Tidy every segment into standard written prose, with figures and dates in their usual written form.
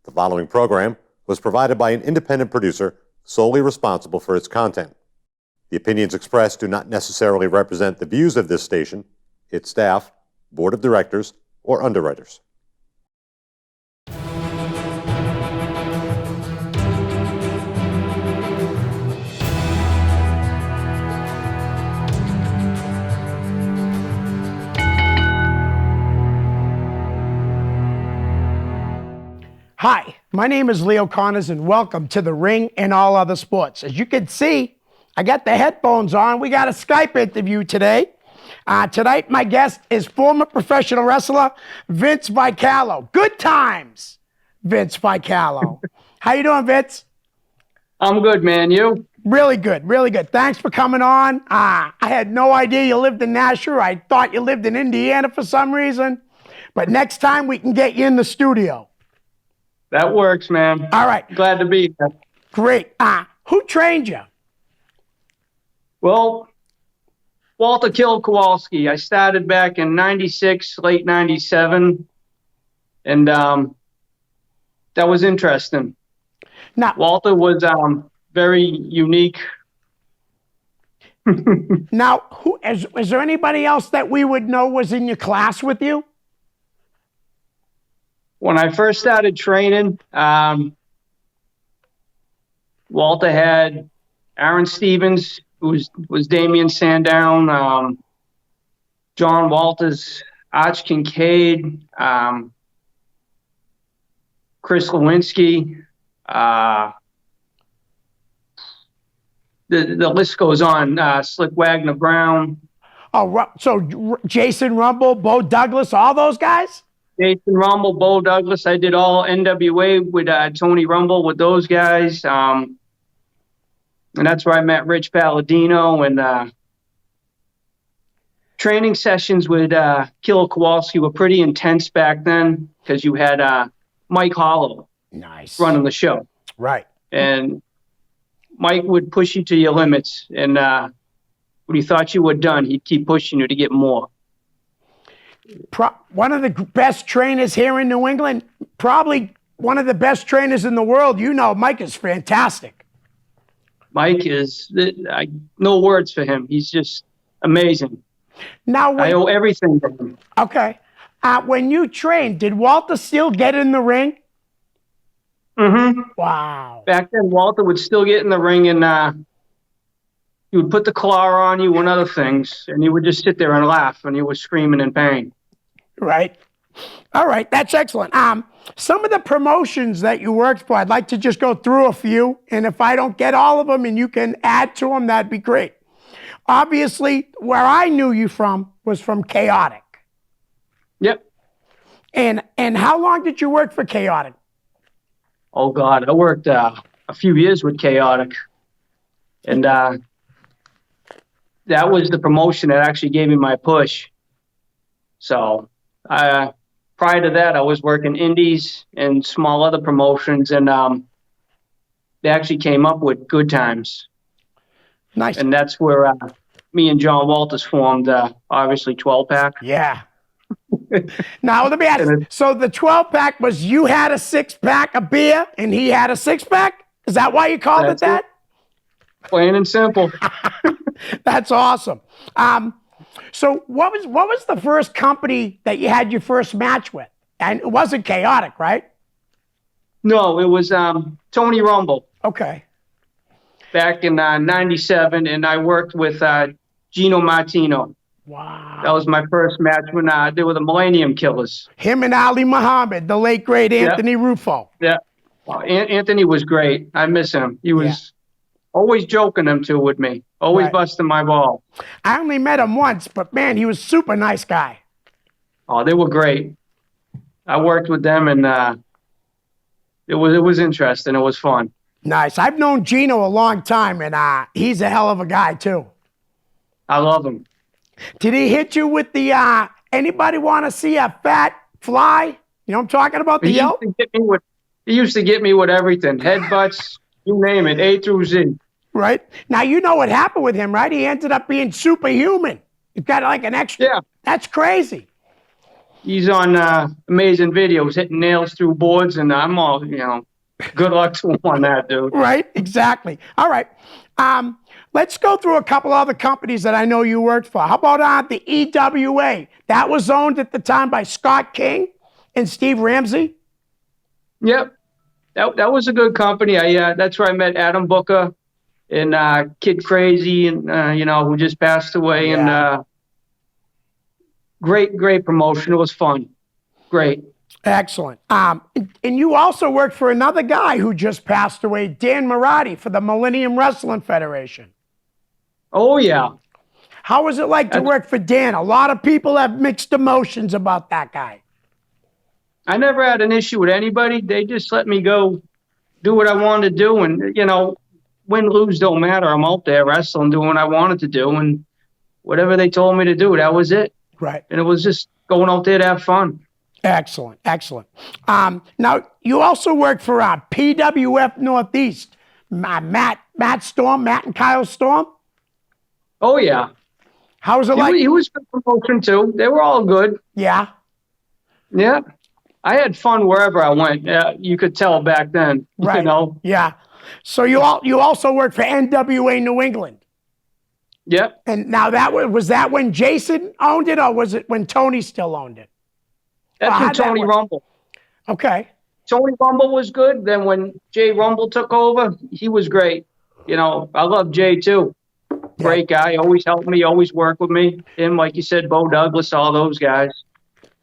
The following program was provided by an independent producer solely responsible for its content. The opinions expressed do not necessarily represent the views of this station, its staff, board of directors, or underwriters. Hi, my name is Leo Connors and welcome to The Ring and All Other Sports. As you can see, I got the headphones on. We got a Skype interview today. Tonight, my guest is former professional wrestler Vince Vicallo. Good times, Vince Vicallo. How you doing, Vince? I'm good, man. You? Really good, really good. Thanks for coming on. I had no idea you lived in Nashua. I thought you lived in Indiana for some reason. But next time we can get you in the studio. That works, man. All right. Glad to be here. Great. Who trained you? Well, Walter Kowalski. I started back in 96, late 97. And that was interesting. Now, Walter was very unique. Now, is there anybody else that we would know was in your class with you? When I first started training, Walter had Aaron Stevens, who was Damian Sandown, John Walters, Arch Kincaid, Chris Lewinsky. The list goes on. Slick Wagner Brown. Oh, so Jason Rumble, Bo Douglas, all those guys? Jason Rumble, Bo Douglas. I did all NWA with Tony Rumble with those guys. And that's where I met Rich Palladino. And training sessions with Killer Kowalski were pretty intense back then because you had Mike Hollow running the show. Right. And Mike would push you to your limits. And when you thought you were done, he'd keep pushing you to get more. One of the best trainers here in New England, probably one of the best trainers in the world. You know, Mike is fantastic. Mike is, no words for him. He's just amazing. Now, I owe everything to him. Okay. When you trained, did Walter still get in the ring? Mm-hmm. Wow. Back then, Walter would still get in the ring and he would put the collar on you and other things, and he would just sit there and laugh, and he was screaming in pain. Right. All right. That's excellent. Some of the promotions that you worked for, I'd like to just go through a few, and if I don't get all of them and you can add to them, that'd be great. Obviously, where I knew you from was from Chaotic. Yep. And how long did you work for Chaotic? Oh, God. I worked a few years with Chaotic, and that was the promotion that actually gave me my push. So prior to that, I was working indies and small other promotions, and they actually came up with Good Times. Nice. And that's where me and John Walters formed, obviously, 12-pack. Yeah. Now, let me ask you, so the 12-pack was you had a 6-pack of beer and he had a 6-pack? Is that why you called it that? Plain and simple. That's awesome. So what was the first company that you had your first match with? And it wasn't Chaotic, right? No, it was Tony Rumble. Okay. Back in 97, and I worked with Gino Martino. Wow. That was my first match when they were the Millennium Killers. Him and Ali Muhammad, the late, great Anthony Rufo. Yeah. Well, Anthony was great. I miss him. He was always joking them two with me. Always busting my ball. I only met him once, but man, he was a super nice guy. Oh, they were great. I worked with them, and it was interesting. It was fun. Nice. I've known Gino a long time, and he's a hell of a guy too. I love him. Did he hit you with the anybody want to see a fat fly? You know what I'm talking about? The yelp? He used to get me with everything. Headbutts, you name it, A through Z. Right. Now, you know what happened with him, right? He ended up being superhuman. He's got like an extra. Yeah. That's crazy. he's on amazing videos, hitting nails through boards, and I'm all, good luck to him on that, dude. Right, exactly. All right. Let's go through a couple other companies that I know you worked for. How about the EWA? That was owned at the time by Scott King and Steve Ramsey. Yep, that was a good company. That's where I met Adam Booker and Kid Crazy, and who just passed away. Yeah. And great promotion. It was fun. Great. Excellent. And you also worked for another guy who just passed away, Dan Marotti, for the Millennium Wrestling Federation. Oh yeah. How was it like to work for Dan? A lot of people have mixed emotions about that guy. I never had an issue with anybody. They just let me go do what I wanted to do. And, win, lose, don't matter. I'm out there wrestling, doing what I wanted to do. And whatever they told me to do, that was it. Right. And it was just going out there to have fun. Excellent. Excellent. Now, you also worked for PWF Northeast. Matt Storm, Matt and Kyle Storm. Oh, yeah. How was it like? He was good promotion, too. They were all good. Yeah. Yeah. I had fun wherever I went. You could tell back then. Right. Yeah. So you also worked for NWA New England. Yep. And now was that when Jason owned it, or was it when Tony still owned it? That's when Tony Rumble. Okay. Tony Rumble was good. Then when Jay Rumble took over, he was great. I love Jay too. Great guy. Always helped me, always worked with me. Him, like you said, Bo Douglas, all those guys.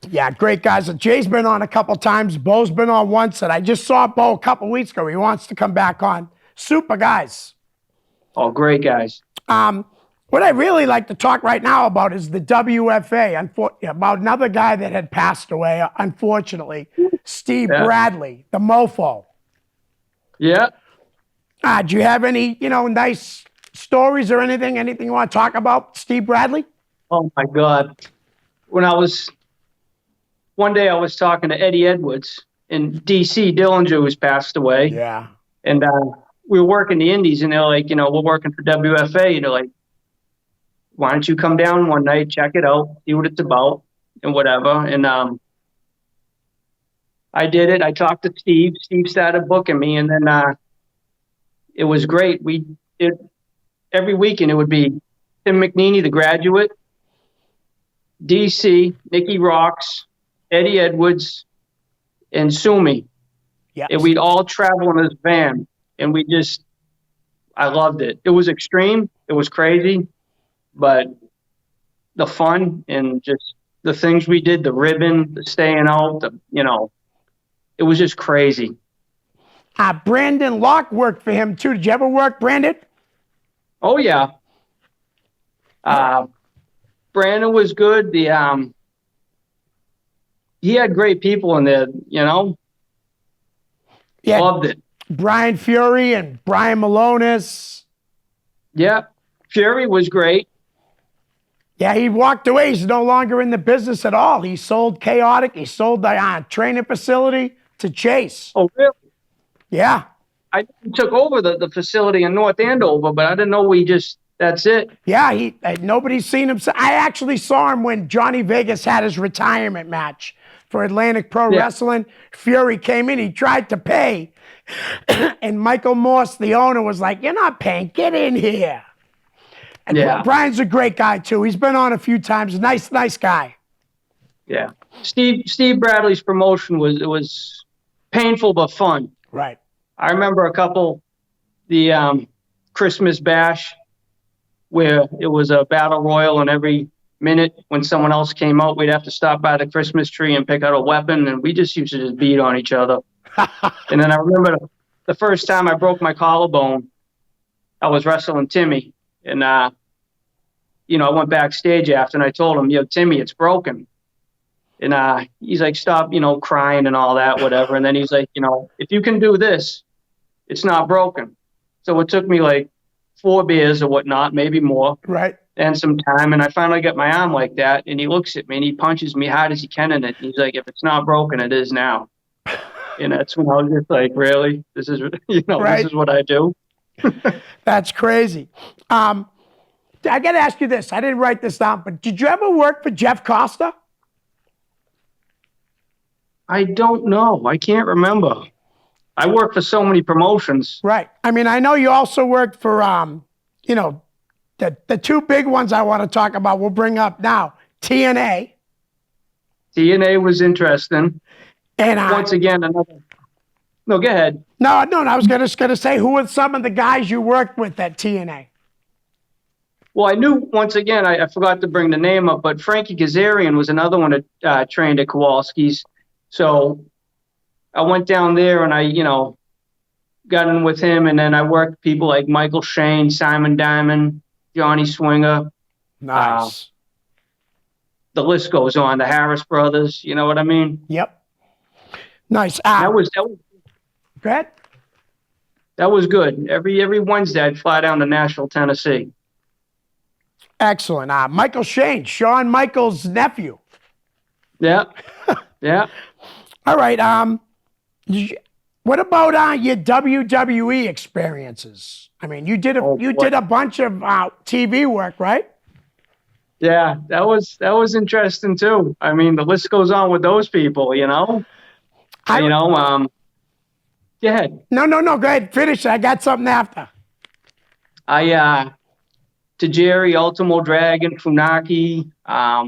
Yeah, great guys. Jay's been on a couple times. Bo's been on once, and I just saw Bo a couple weeks ago. He wants to come back on. Super guys. Oh, great guys. What I really like to talk right now about is the WFA, about another guy that had passed away, unfortunately, Steve Bradley, the mofo. Yeah. Do you have any, nice stories or anything you want to talk about, Steve Bradley? Oh, my God. One day I was talking to Eddie Edwards in D.C. Dillinger, who's passed away. Yeah. And we were working the indies, and they're like, we're working for WFA. And they're like, why don't you come down one night, check it out, see what it's about, and whatever. And I did it. I talked to Steve. Steve started booking me, and then it was great. Every weekend it would be Tim McNeely, The Graduate, DC, Nikki Rocks, Eddie Edwards, and Sumi. Yes. And we'd all travel in this van, and I loved it. It was extreme. It was crazy. But the fun and just the things we did, the ribbon, the staying out, it was just crazy. Brandon Locke worked for him too. Did you ever work, Brandon? Oh, yeah. Brandon was good. He had great people in there, Yeah. Loved it. Brian Fury and Brian Malonis. Yeah. Fury was great. Yeah, he walked away. He's no longer in the business at all. He sold Chaotic. He sold the training facility to Chase. Oh, really? Yeah. I took over the facility in North Andover, but I didn't know that's it. Yeah, nobody's seen him. I actually saw him when Johnny Vegas had his retirement match for Atlantic Pro Wrestling. Fury came in. He tried to pay. And Michael Morse, the owner, was like, "You're not paying. Get in here." And Brian's a great guy, too. He's been on a few times. Nice guy. Yeah. Steve Bradley's promotion was painful but fun. Right. I remember the Christmas bash, where it was a battle royal, and every minute when someone else came out, we'd have to stop by the Christmas tree and pick out a weapon, and we just used to just beat on each other. And then I remember the first time I broke my collarbone, I was wrestling Timmy. And, I went backstage after, and I told him, "Yo, Timmy, it's broken." And he's like, "Stop, crying and all that, whatever." And then he's like, "If you can do this, it's not broken." So it took me like 4 beers or whatnot, maybe more. Right. And some time. And I finally get my arm like that. And he looks at me and he punches me hard as he can in it. And he's like, "If it's not broken, it is now." And that's when I was just like, really? This is, This is what I do. That's crazy. I got to ask you this. I didn't write this down, but did you ever work for Jeff Costa? I don't know. I can't remember. I work for so many promotions. Right. I mean, I know you also worked for, you know, the two big ones I want to talk about. We'll bring up now TNA TNA was interesting. and Once again, another. No, go ahead. no. I was gonna say who were some of the guys you worked with at TNA. Well, I knew once again, I forgot to bring the name up, but Frankie Kazarian was another one that trained at Kowalski's. So I went down there and got in with him. And then I worked with people like Michael Shane, Simon Diamond, Johnny Swinger. Nice. The list goes on. The Harris brothers, you know what I mean? Yep. Nice. That was Go ahead. that was good. Every Wednesday I'd fly down to Nashville, Tennessee. Excellent. Michael Shane, Shawn Michaels' nephew. Yeah. Yeah. All right. What about your WWE experiences? I mean, you did a bunch of TV work, right? Yeah, that was interesting too. I mean, the list goes on with those people, Go ahead. No. Go ahead. Finish. I got something after. Tajiri, Ultimo Dragon, Funaki. I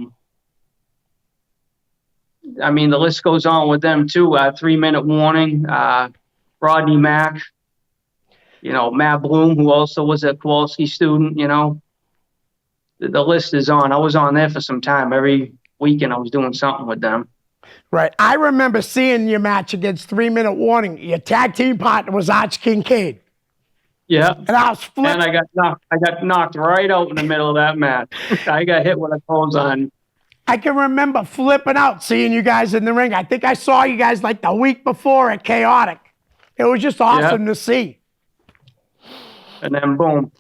mean, the list goes on with them too. 3 Minute Warning, Rodney Mack, Matt Bloom, who also was a Kowalski student, The list is on. I was on there for some time. Every weekend I was doing something with them. Right. I remember seeing your match against 3 Minute Warning. Your tag team partner was Arch Kincaid. Yeah. And I was flipping. And I got knocked right out in the middle of that match. I got hit with a clothesline. I can remember flipping out seeing you guys in the ring. I think I saw you guys like the week before at Chaotic. It was just awesome to see. And then boom.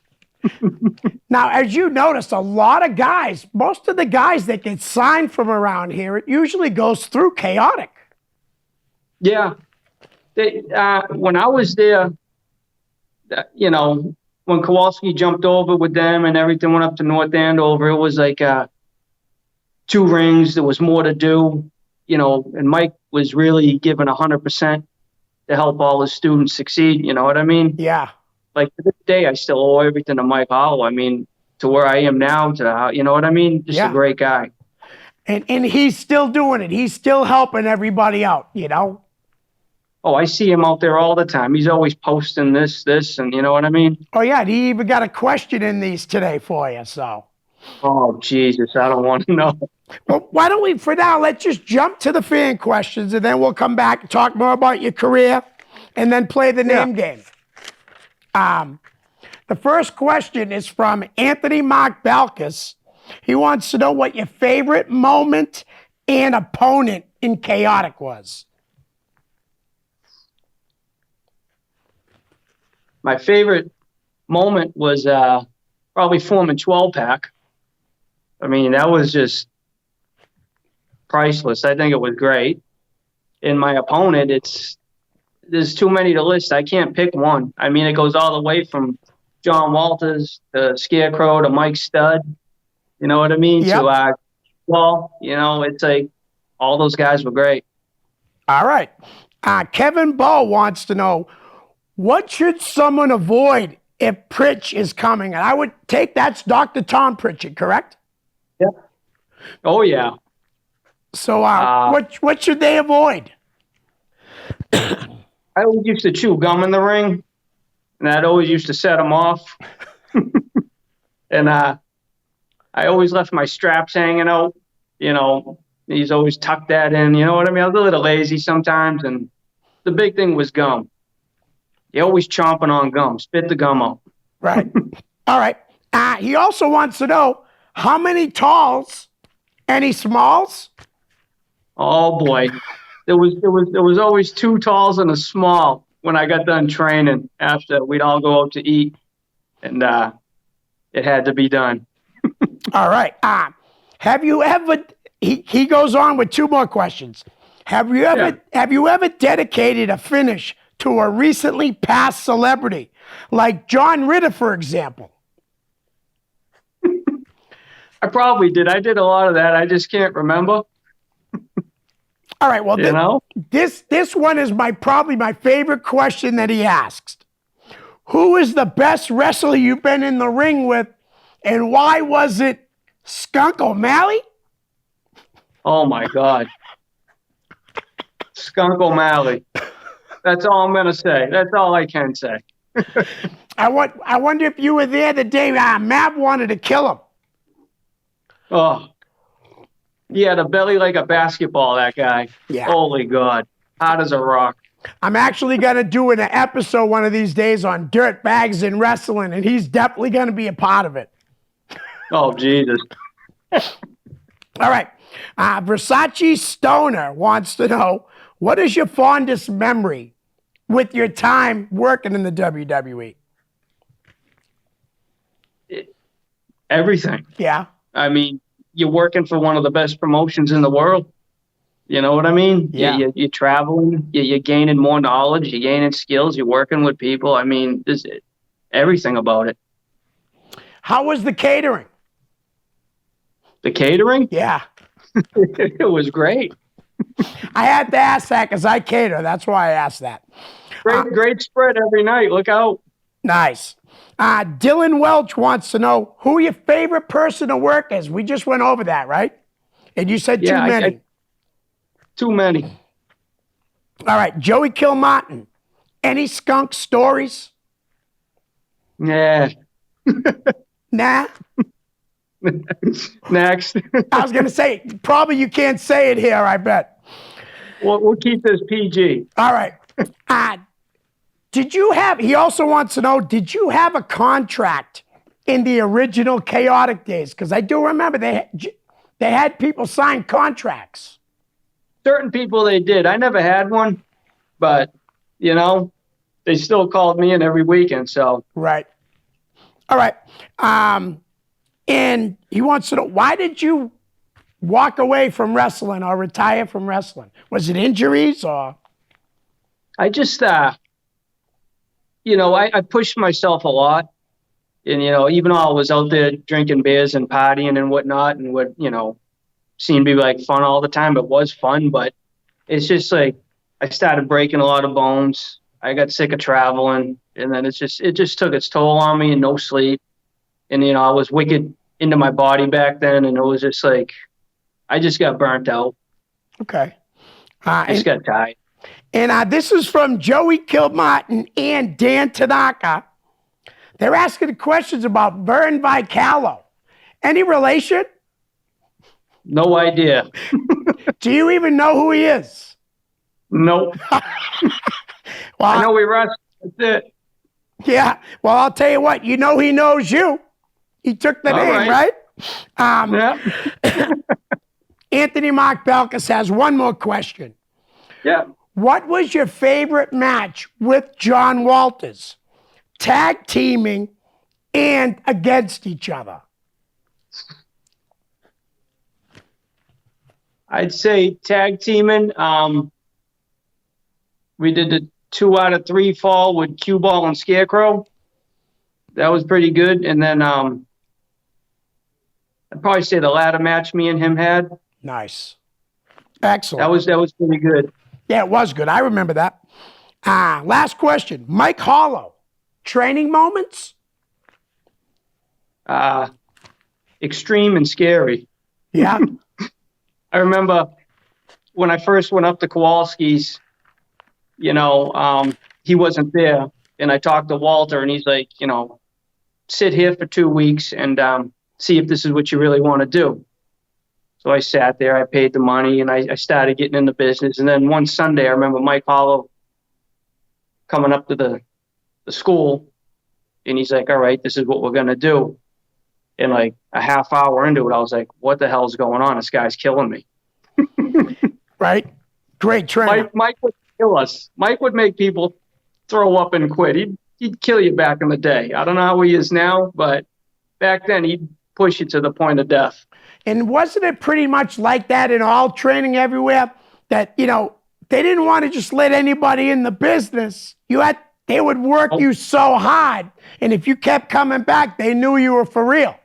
Now, as you notice, a lot of guys, most of the guys that get signed from around here, it usually goes through Chaotic. Yeah. When I was there, when Kowalski jumped over with them and everything went up to North Andover, it was like 2 rings. There was more to do, and Mike was really giving 100% to help all his students succeed. You know what I mean? Yeah. Like to this day, I still owe everything to Mike Hollow. I mean, to where I am now, you know what I mean? Just a great guy. And he's still doing it. He's still helping everybody out, Oh, I see him out there all the time. He's always posting this, and you know what I mean? Oh, yeah. He even got a question in these today for you, so. Oh, Jesus. I don't want to know. Well, why don't we, for now, let's just jump to the fan questions, and then we'll come back and talk more about your career, and then play the name game. The first question is from Anthony Mark Balkus. He wants to know what your favorite moment and opponent in Chaotic was. My favorite moment was probably forming 12-pack. I mean, that was just priceless. I think it was great. And my opponent, there's too many to list. I can't pick one. I mean, it goes all the way from John Walters to Scarecrow to Mike Stud. You know what I mean? Yep. To it's like all those guys were great. All right. Kevin Bow wants to know, what should someone avoid if Pritch is coming? And I would take that's Dr. Tom Pritchett, correct? Yeah. Oh, yeah. So what should they avoid? I always used to chew gum in the ring, and that always used to set him off. And I always left my straps hanging out. He's always tucked that in. You know what I mean? I was a little lazy sometimes, and the big thing was gum. You're always chomping on gum. Spit the gum out. Right. All right. He also wants to know how many talls, any smalls? Oh boy, there was always 2 talls and a small when I got done training. After we'd all go out to eat, and it had to be done. All right. Have you ever? He goes on with 2 more questions. Have you ever dedicated a finish to a recently passed celebrity, like John Ritter, for example? I probably did. I did a lot of that. I just can't remember. All right. Well, You know? this one is probably my favorite question that he asks. Who is the best wrestler you've been in the ring with, and why was it Skunk O'Malley? Oh my God. Skunk O'Malley. That's all I'm gonna say. That's all I can say. I wonder if you were there the day Matt wanted to kill him. Oh, he had a belly like a basketball, that guy. Yeah. Holy God. Hard as a rock. I'm actually going to do an episode one of these days on dirt bags and wrestling, and he's definitely going to be a part of it. Oh, Jesus. All right. Versace Stoner wants to know, what is your fondest memory with your time working in the WWE? Everything. Yeah. I mean, you're working for one of the best promotions in the world. You know what I mean? Yeah. You're traveling. You're gaining more knowledge. You're gaining skills. You're working with people. I mean, there's everything about it. How was the catering? The catering? Yeah. It was great. I had to ask that because I cater. That's why I asked that. Great spread every night. Look out. Nice. Dylan Welch wants to know who your favorite person to work is. We just went over that, right? And you said too many. Too many. All right. Joey Kilmartin. Any skunk stories? Yeah. Nah. Next. I was going to say, probably you can't say it here, I bet. We'll keep this PG. All right. He also wants to know, did you have a contract in the original Chaotic days? Because I do remember they had people sign contracts. Certain people they did. I never had one, but, they still called me in every weekend, so. Right. All right. And he wants to know, why did you walk away from wrestling or retire from wrestling? Was it injuries or? I just, I pushed myself a lot. And, even though I was out there drinking beers and partying and whatnot and would, seemed to be like fun all the time, it was fun, but it's just like I started breaking a lot of bones. I got sick of traveling, and then it just took its toll on me, and no sleep. And, I was wicked into my body back then, and it was just like, I just got burnt out. Okay. I just got tired. And this is from Joey Kilmartin and Dan Tanaka. They're asking questions about Vern Vicallo. Any relation? No idea. Do you even know who he is? Nope. Well, I know we wrestled. That's it. Yeah. Well, I'll tell you what. You know he knows you. He took the name, right? Yeah. Anthony Mark Belkis has one more question. Yeah. What was your favorite match with John Walters? Tag teaming and against each other. I'd say tag teaming. We did the 2 out of 3 fall with Cue Ball and Scarecrow. That was pretty good. And then I'd probably say the ladder match me and him had. Nice. Excellent. That was pretty good. Yeah, it was good. I remember that. Last question. Mike Hollow. Training moments? Extreme and scary. Yeah. I remember when I first went up to Kowalski's, he wasn't there. And I talked to Walter, and he's like, sit here for 2 weeks and see if this is what you really want to do. So I sat there, I paid the money, and I started getting in the business. And then one Sunday, I remember Mike Hollow coming up to the school, and he's like, all right, this is what we're going to do. And like a half hour into it, I was like, what the hell's going on? This guy's killing me. Right? Great trainer. Mike would kill us. Mike would make people throw up and quit. He'd kill you back in the day. I don't know how he is now, but back then he'd push you to the point of death. And wasn't it pretty much like that in all training everywhere? That, they didn't want to just let anybody in the business. They would work you so hard. And if you kept coming back, they knew you were for real.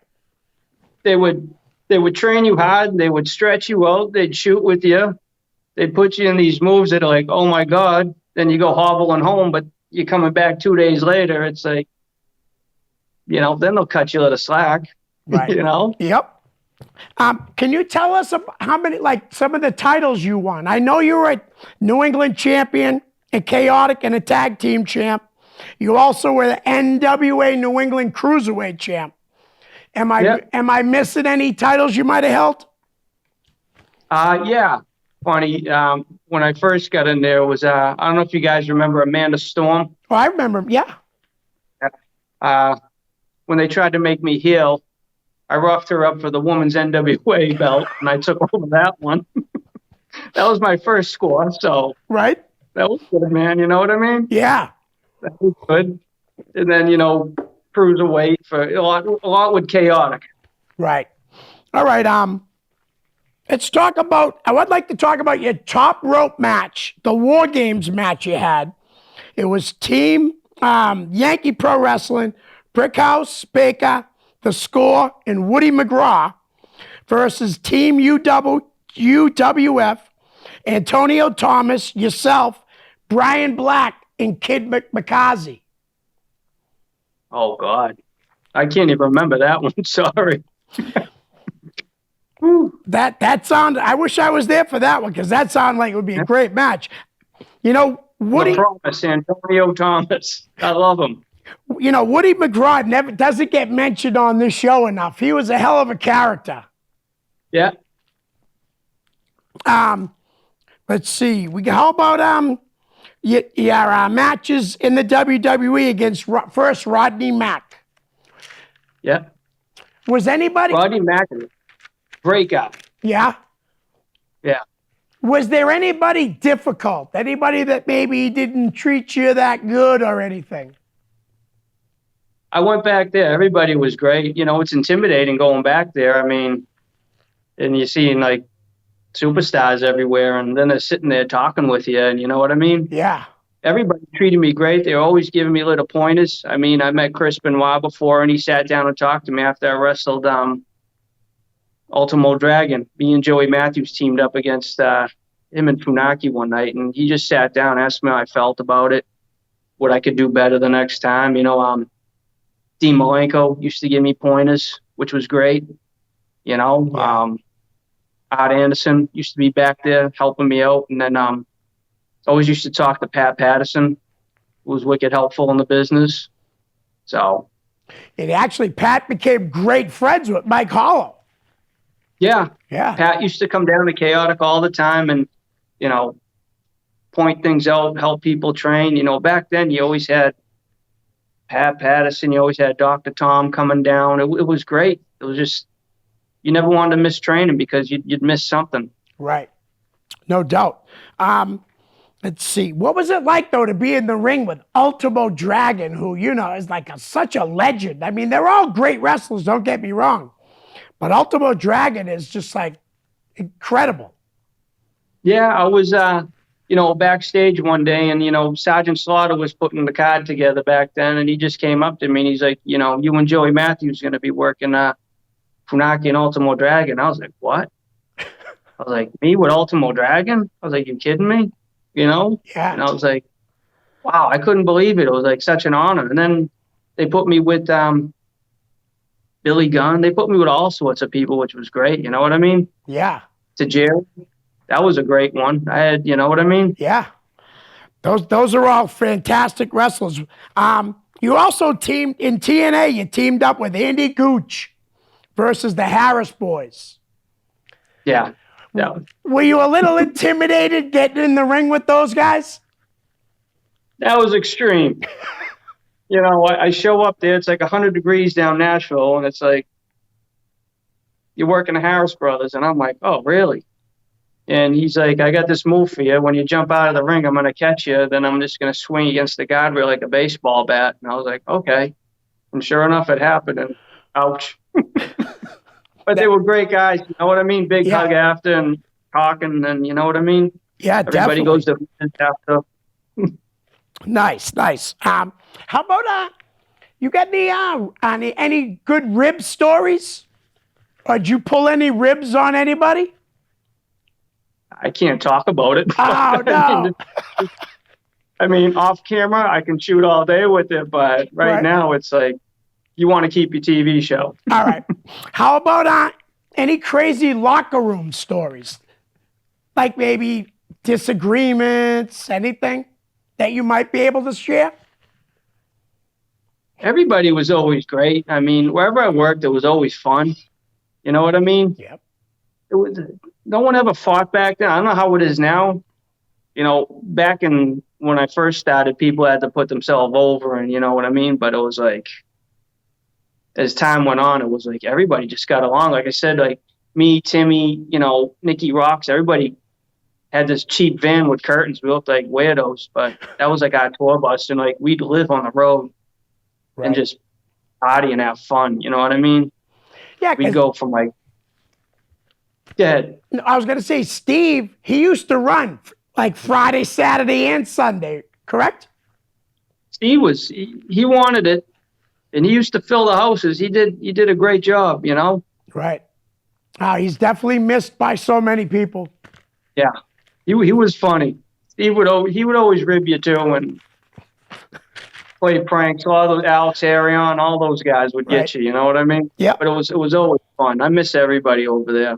They would train you hard. They would stretch you out. They'd shoot with you. they put you in these moves that are like, oh my God. Then you go hobbling home, but you're coming back 2 days later. It's like, then they'll cut you a little slack, Right. Yep. Can you tell us how many, like some of the titles you won? I know you were a New England champion and chaotic and a tag team champ. You also were the NWA New England Cruiserweight champ. Am I missing any titles you might have held? Yeah. Funny. When I first got in there was, I don't know if you guys remember Amanda Storm. Oh, I remember. Yeah. When they tried to make me heel, I roughed her up for the women's NWA belt, and I took over that one. That was my first score, so Right. that was good, man. You know what I mean? Yeah. That was good. And then, cruiserweight for a lot with chaotic. Right. All right. I would like to talk about your top rope match, the War Games match you had. It was Team Yankee Pro Wrestling, Brickhouse, Baker, The Score, and Woody McGraw versus Team UWF, Antonio Thomas, yourself, Brian Black, and Kid McCarthy. Oh, God. I can't even remember that one. Sorry. That sounded, I wish I was there for that one because that sounded like it would be a great match. Woody. Promise, Antonio Thomas. I love him. Woody McGraw never doesn't get mentioned on this show enough. He was a hell of a character. Yeah. Let's see. How about your matches in the WWE against first Rodney Mack? Yeah. Was anybody Rodney Mack, breakout. Yeah. Yeah. Was there anybody difficult? Anybody that maybe didn't treat you that good or anything? I went back there. Everybody was great. It's intimidating going back there. I mean, and you're seeing like superstars everywhere, and then they're sitting there talking with you, and you know what I mean? Yeah. Everybody treated me great. They were always giving me little pointers. I mean, I met Chris Benoit before, and he sat down and talked to me after I wrestled Ultimo Dragon. Me and Joey Matthews teamed up against him and Funaki one night, and he just sat down, asked me how I felt about it, what I could do better the next time. Dean Malenko used to give me pointers, which was great. Art Anderson used to be back there helping me out. And then always used to talk to Pat Patterson, who was wicked helpful in the business. So. And actually, Pat became great friends with Mike Hollow. Yeah. Yeah. Pat used to come down to Chaotic all the time and, point things out, help people train. Back then you always had Pat Patterson, you always had Dr. Tom coming down. It was great. It was just, you never wanted to miss training because you'd miss something. Right. No doubt. Let's see. What was it like, though, to be in the ring with Ultimo Dragon, who, is like such a legend? I mean, they're all great wrestlers, don't get me wrong. But Ultimo Dragon is just like incredible. Yeah, I was, backstage one day and, Sergeant Slaughter was putting the card together back then. And he just came up to me and he's like, you and Joey Matthews going to be working Funaki and Ultimo Dragon. I was like, what? I was like, me with Ultimo Dragon? I was like, you kidding me? Yeah. And I was like, wow, I couldn't believe it. It was like such an honor. And then they put me with Billy Gunn. They put me with all sorts of people, which was great. You know what I mean? Yeah. To Jerry. That was a great one. I had, you know what I mean? Yeah. Those are all fantastic wrestlers. You also teamed in TNA. You teamed up with Andy Gooch versus the Harris Boys. Yeah. Were you a little intimidated getting in the ring with those guys? That was extreme. I show up there. It's like 100 degrees down Nashville, and it's like you're working the Harris Brothers, and I'm like, oh, really? And he's like, I got this move for you. When you jump out of the ring, I'm going to catch you. Then I'm just going to swing against the guardrail like a baseball bat. And I was like, okay. And sure enough, it happened. And ouch. But they were great guys. You know what I mean? Big hug after and talking. And you know what I mean? Yeah, everybody definitely. goes to after. Nice. How about you got any good rib stories? Or did you pull any ribs on anybody? I can't talk about it. Oh, no. I mean, off camera, I can shoot all day with it, but right Right. now it's like you want to keep your TV show. All right. How about any crazy locker room stories? Like maybe disagreements, anything that you might be able to share? Everybody was always great. I mean, wherever I worked, it was always fun. You know what I mean? Yep. It was no one ever fought back then. I don't know how it is now. Back in when I first started, people had to put themselves over, and you know what I mean. But it was like as time went on, it was like everybody just got along. Like I said, like me, Timmy, Nikki Rocks, everybody had this cheap van with curtains. We looked like weirdos, but that was like our tour bus, and like we'd live on the road Right. and just party and have fun. You know what I mean? Yeah, We'd 'cause go from like, go ahead. I was going to say, Steve, he used to run like Friday, Saturday, and Sunday, correct? Steve he wanted it, and he used to fill the houses. He did a great job. Right. He's definitely missed by so many people. Yeah, he was funny. He would always rib you too and play pranks. All those Alex Arion, all those guys would get Right. you. You know what I mean? Yep. But it was always fun. I miss everybody over there.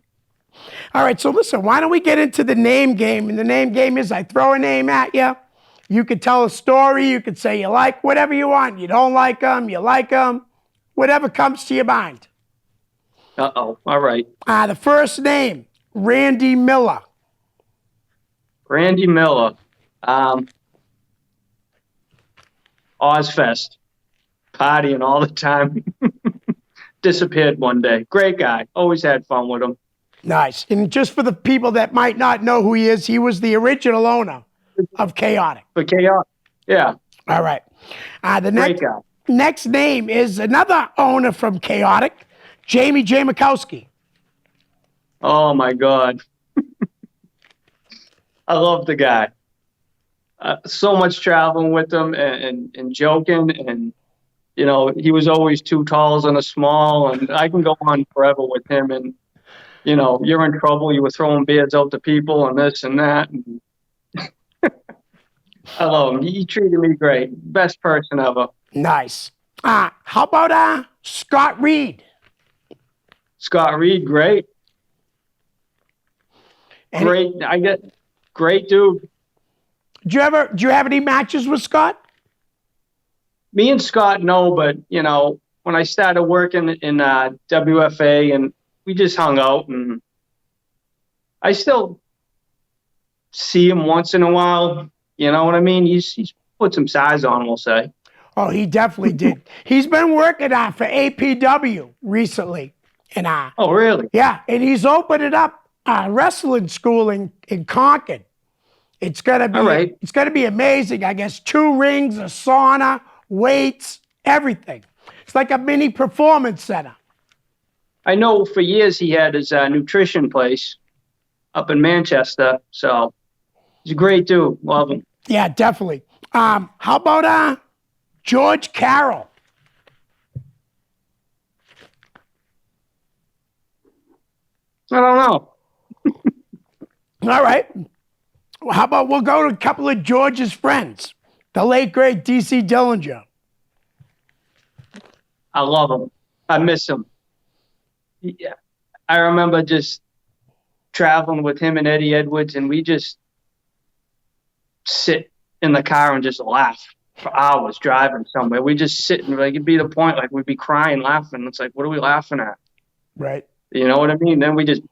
All right, so listen, why don't we get into the name game? And the name game is I throw a name at you. You could tell a story. You could say you like whatever you want. You don't like them. You like them. Whatever comes to your mind. Uh-oh. All right. The first name, Randy Miller. Randy Miller. Ozfest. Partying all the time. Disappeared one day. Great guy. Always had fun with him. Nice. And just for the people that might not know who he is, he was the original owner of Chaotic. But chaos. Yeah. All right. The Great guy. next name is another owner from Chaotic, Jamie J. Mikowski. Oh my God. I love the guy. So much traveling with him and joking, and he was always two talls and a small, and I can go on forever with him. And you're in trouble. You were throwing beers out to people and this and that. And I love him. He treated me great. Best person ever. Nice. How about Scott Reed? Scott Reed, great. Great. Great dude. Do you have any matches with Scott? Me and Scott, no, but when I started working in WFA, and we just hung out, and I still see him once in a while. You know what I mean? He's put some size on, we'll say. Oh, he definitely did. He's been working for APW recently, and Oh, really? yeah, and he's opening up a wrestling school in Concord. It's gonna be All right. It's gonna be amazing. I guess 2 rings, a sauna, weights, everything. It's like a mini performance center. I know for years he had his nutrition place up in Manchester, so he's a great dude. Love him. Yeah, definitely. How about George Carroll? I don't know. All right. Well, how about we'll go to a couple of George's friends, the late great DC Dillinger. I love him. I miss him. Yeah. I remember just traveling with him and Eddie Edwards, and we just sit in the car and just laugh for hours driving somewhere. We just sit and like it'd be the point like we'd be crying, laughing. It's like, what are we laughing at? Right. You know what I mean? Then we just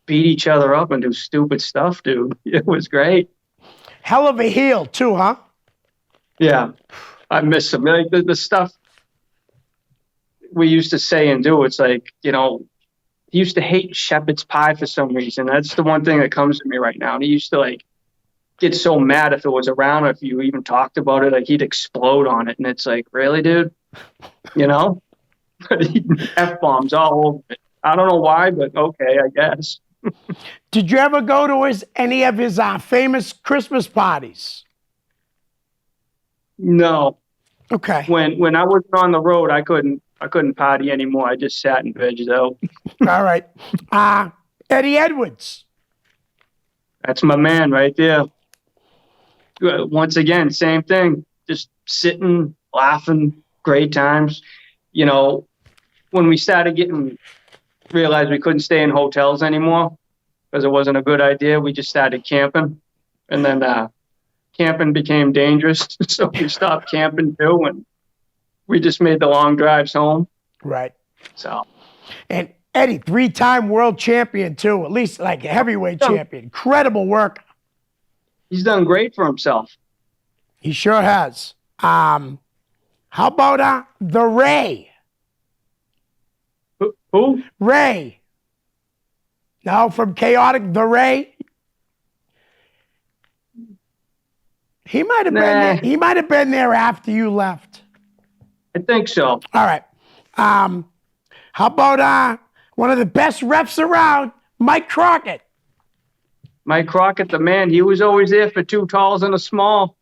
beat each other up and do stupid stuff, dude. It was great. Hell of a heel too, huh? Yeah, I miss him. Like the stuff we used to say and do. It's like he used to hate shepherd's pie for some reason. That's the one thing that comes to me right now. And he used to like get so mad if it was around, or if you even talked about it, like he'd explode on it. And it's like, really, dude? F-bombs all over it. I don't know why, but okay, I guess. Did you ever go to any of his famous Christmas parties? No. Okay. When I was on the road, I couldn't party anymore. I just sat and vegged out. All right. Eddie Edwards. That's my man right there. Once again, same thing. Just sitting, laughing, great times. You know, when we started realized we couldn't stay in hotels anymore because it wasn't a good idea, we just started camping. And then camping became dangerous. So we stopped camping too. And we just made the long drives home. Right. So. And Eddie, 3-time world champion too, at least like a heavyweight champion. Incredible work. He's done great for himself. He sure has. How about the Ray? Who? Ray. No, from Chaotic, the Ray. He might have been there. He might have been there after you left. I think so. All right. How about one of the best refs around, Mike Crockett? Mike Crockett, the man, he was always there for 2 talls and a small.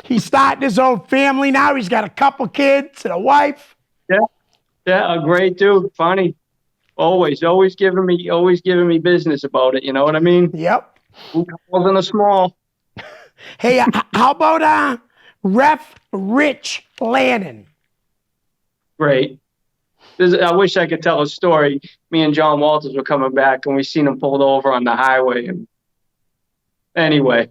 He's starting his own family now. He's got a couple kids and a wife. Yeah, a great dude. Funny. Always giving me business about it. You know what I mean? Yep. 2 talls and a small. Hey, how about Ref Rich Lannon? Great. I wish I could tell a story. Me and John Walters were coming back, and we seen him pulled over on the highway. And anyway.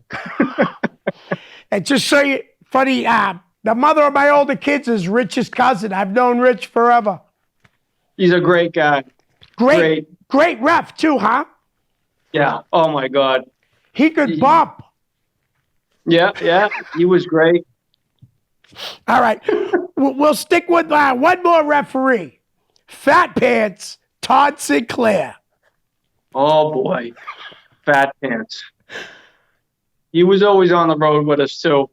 And just so you, funny, the mother of my older kids is Rich's cousin. I've known Rich forever. He's a great guy. Great ref too, huh? Yeah. Oh my God. He could bump. Yeah. He was great. All right. We'll stick with one more referee. Fat Pants, Todd Sinclair. Oh boy. Fat Pants. He was always on the road with us too.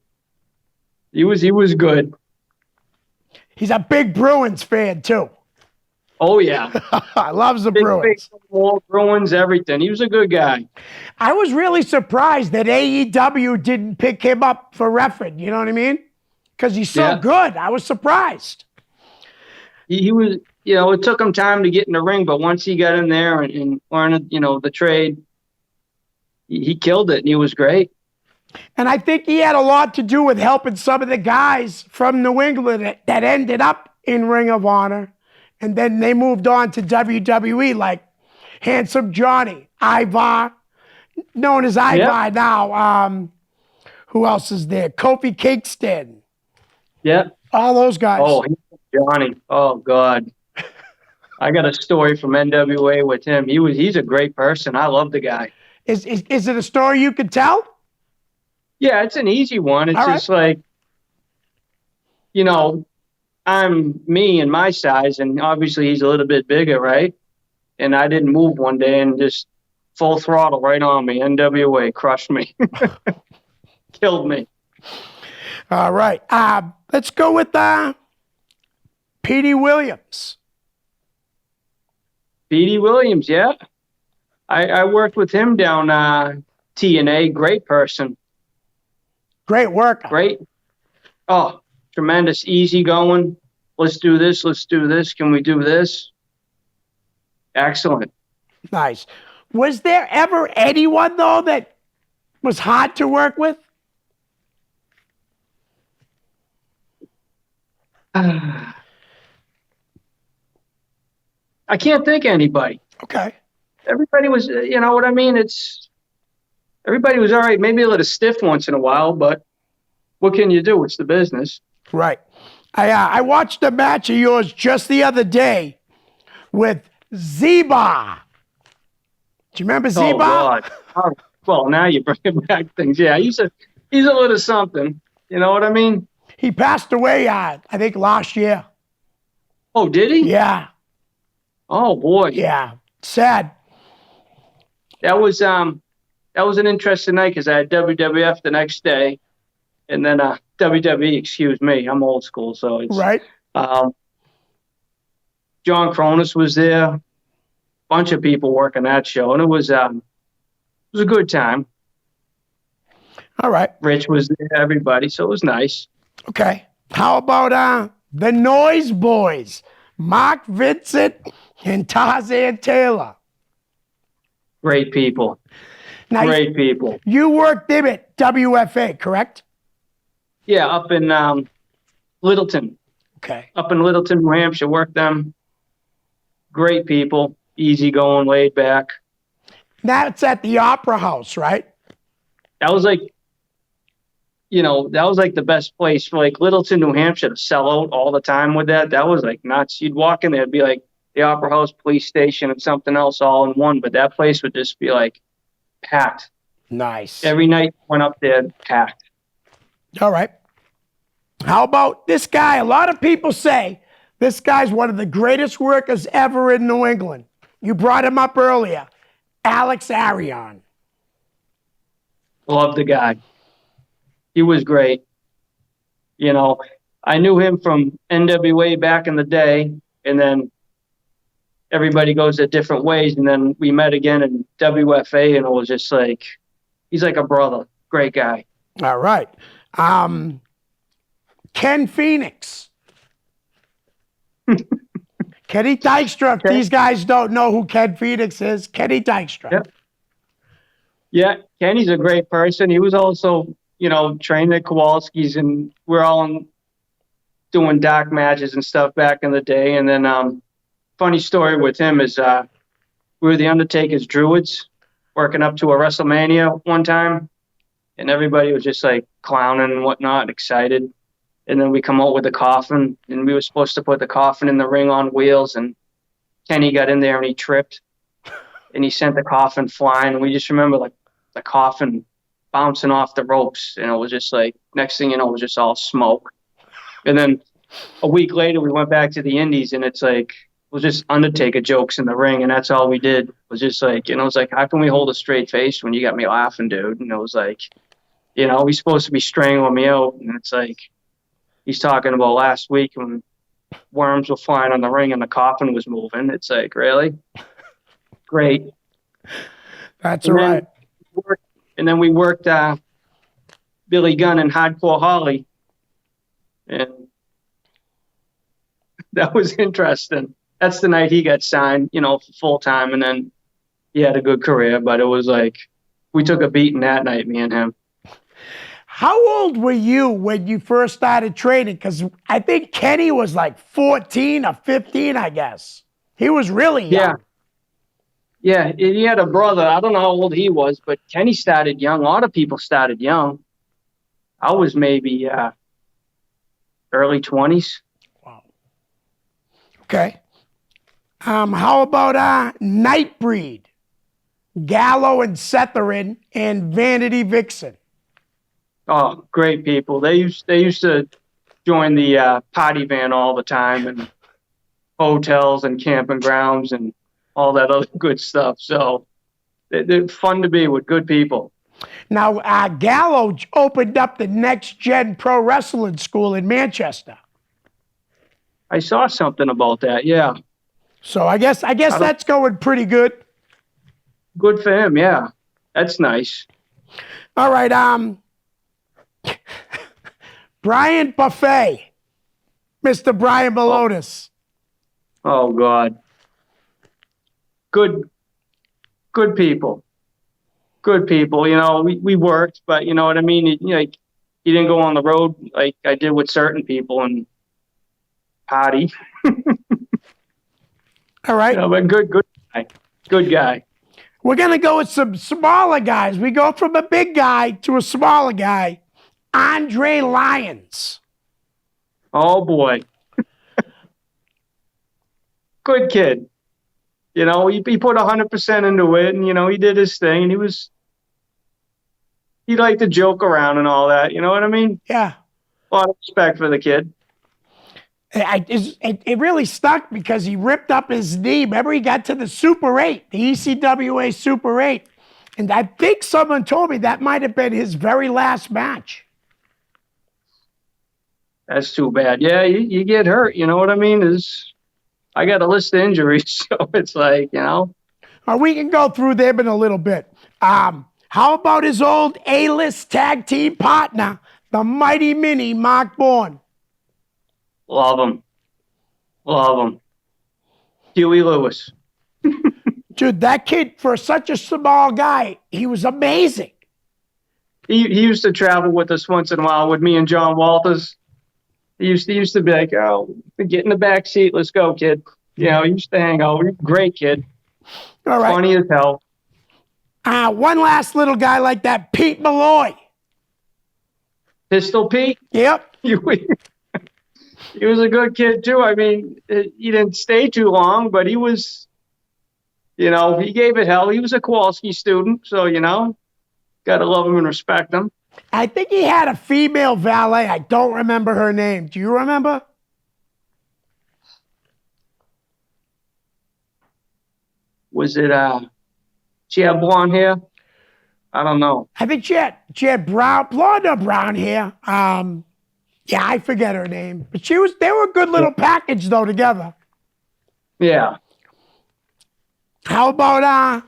He was good. He's a big Bruins fan too. Oh yeah. I loves the Bruins. Big Bruins, everything. He was a good guy. I was really surprised that AEW didn't pick him up for reffing. You know what I mean? Because he's so good. I was surprised. He was, it took him time to get in the ring, but once he got in there and learned, the trade, he killed it and he was great. And I think he had a lot to do with helping some of the guys from New England that ended up in Ring of Honor. And then they moved on to WWE, like Handsome Johnny, Ivar, known as Ivar now. Who else is there? Kofi Kingston. Yeah. All those guys. Oh, Johnny. Oh, God. I got a story from NWA with him. He's a great person. I love the guy. Is it a story you could tell? Yeah, it's an easy one. It's just like, I'm me and my size, and obviously he's a little bit bigger, right? And I didn't move one day and just full throttle right on me. NWA crushed me. Killed me. All right. Let's go with Petey Williams. Petey Williams, yeah. I worked with him down TNA. Great person. Great work. Great. Oh, tremendous. Easy going. Let's do this. Can we do this? Excellent. Nice. Was there ever anyone, though, that was hard to work with? I can't think of anybody. Okay. Everybody was, you know what I mean? Everybody was all right. Maybe a little stiff once in a while, but what can you do? It's the business. Right. I watched a match of yours just the other day with Zeba. Do you remember Zeba? Oh, God. Oh, well, now you're bringing back things. Yeah, he's a little something. You know what I mean? He passed away, I think, last year. Oh, did he? Yeah. Oh, boy. Yeah. Sad. That was an interesting night because I had WWF the next day, and then WWE. Excuse me, I'm old school, so it's right. John Cronus was there, bunch of people working that show, and it was a good time. All right. Rich was there, everybody, so it was nice. Okay. How about the Noise Boys, Mark Vincent and Tarzan Taylor? Great people. Now, Great people. you worked him at WFA, correct? Yeah, up in Littleton. Okay. Up in Littleton, New Hampshire, worked them. Great people, easygoing, laid back. That's at the Opera House, right? That was like, that was like the best place for like Littleton, New Hampshire to sell out all the time with that. That was like nuts. You'd walk in there, it'd be like the Opera House, police station, and something else all in one. But that place would just be like packed. Nice. Every night went up there, packed. All right. How about this guy? A lot of people say this guy's one of the greatest workers ever in New England. You brought him up earlier. Alex Arion. Love the guy. He was great. I knew him from NWA back in the day, and then everybody goes their different ways. And then we met again in WFA, and it was just like, he's like a brother. Great guy. All right. Ken Phoenix. Kenny Dykstra. If these guys don't know who Ken Phoenix is, Kenny Dykstra. Yep. Yeah, Kenny's a great person. He was also, trained at Kowalski's, and we're all doing dark matches and stuff back in the day. And then, funny story with him is we were the Undertaker's Druids working up to a WrestleMania one time, and everybody was just like clowning and whatnot, excited. And then we come out with the coffin, and we were supposed to put the coffin in the ring on wheels, and Kenny got in there and he tripped, and he sent the coffin flying. And we just remember like the coffin bouncing off the ropes, and it was just like, next thing you know, it was just all smoke. And then a week later, we went back to the Indies, and it's like, it was just Undertaker jokes in the ring, and that's all we did. It was just like, it was like, how can we hold a straight face when you got me laughing, dude? And it was like, he's supposed to be strangling me out, and it's like, he's talking about last week when worms were flying on the ring and the coffin was moving. It's like, really? Great. That's right. And then we worked Billy Gunn and Hardcore Holly. And that was interesting. That's the night he got signed, full time. And then he had a good career. But it was like, we took a beating that night, me and him. How old were you when you first started training? Because I think Kenny was like 14 or 15, I guess. He was really young. Yeah, he had a brother. I don't know how old he was, but Kenny started young. A lot of people started young. I was maybe early 20s. Wow. Okay. How about Nightbreed, Gallo and Cetherin, and Vanity Vixen? Oh, great people. They used to join the party van all the time, and hotels and camping grounds and all that other good stuff. So they're fun to be with, good people. Now, Gallo opened up the Next Gen Pro Wrestling School in Manchester. I saw something about that, yeah. So I guess that's going pretty good. Good for him, yeah. That's nice. All right, Brian Buffet, Mr. Brian Malonis. Oh God. Good people. Good people. We worked, but you know what I mean? You didn't go on the road like I did with certain people and party. All right. But good guy. Good guy. We're going to go with some smaller guys. We go from a big guy to a smaller guy. Andre Lyons. Oh, boy. Good kid. He put 100% into it, and, he did his thing, and he liked to joke around and all that. You know what I mean? Yeah. A lot of respect for the kid. It really stuck because he ripped up his knee. Remember, he got to the Super 8, the ECWA Super 8. And I think someone told me that might have been his very last match. That's too bad. Yeah, you get hurt. You know what I mean? I got a list of injuries, so it's like, We can go through them in a little bit. How about his old A-list tag team partner, the Mighty Mini Mark Bourne? Love him. Huey Lewis. Dude, that kid, for such a small guy, he was amazing. He used to travel with us once in a while with me and John Walters. He used to be like, "Oh, get in the back seat, let's go, kid." You know, he used to hang out. Great kid, All right. funny as hell. One last little guy like that, Pete Malloy. Pistol Pete. Yep. He was a good kid too. I mean, he didn't stay too long, but he was, he gave it hell. He was a Kowalski student, so gotta love him and respect him. I think he had a female valet. I don't remember her name. Do you remember? Was it she had blonde hair? I don't know. I think she had blonde or brown hair. Yeah, I forget her name. But they were a good little package though together. Yeah. How about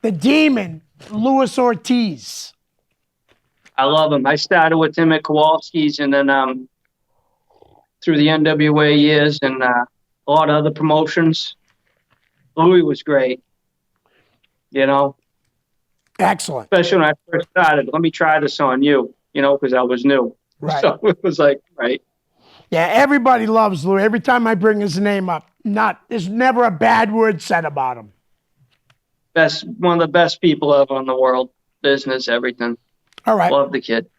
the Demon, Luis Ortiz? I love him. I started with him at Kowalski's and then through the NWA years and a lot of other promotions. Louis was great. Excellent. Especially when I first started. Let me try this on you, because I was new. Right. So it was like, right. Yeah, everybody loves Louis. Every time I bring his name up, there's never a bad word said about him. One of the best people ever in the world. Business, everything. All right. Love the kid.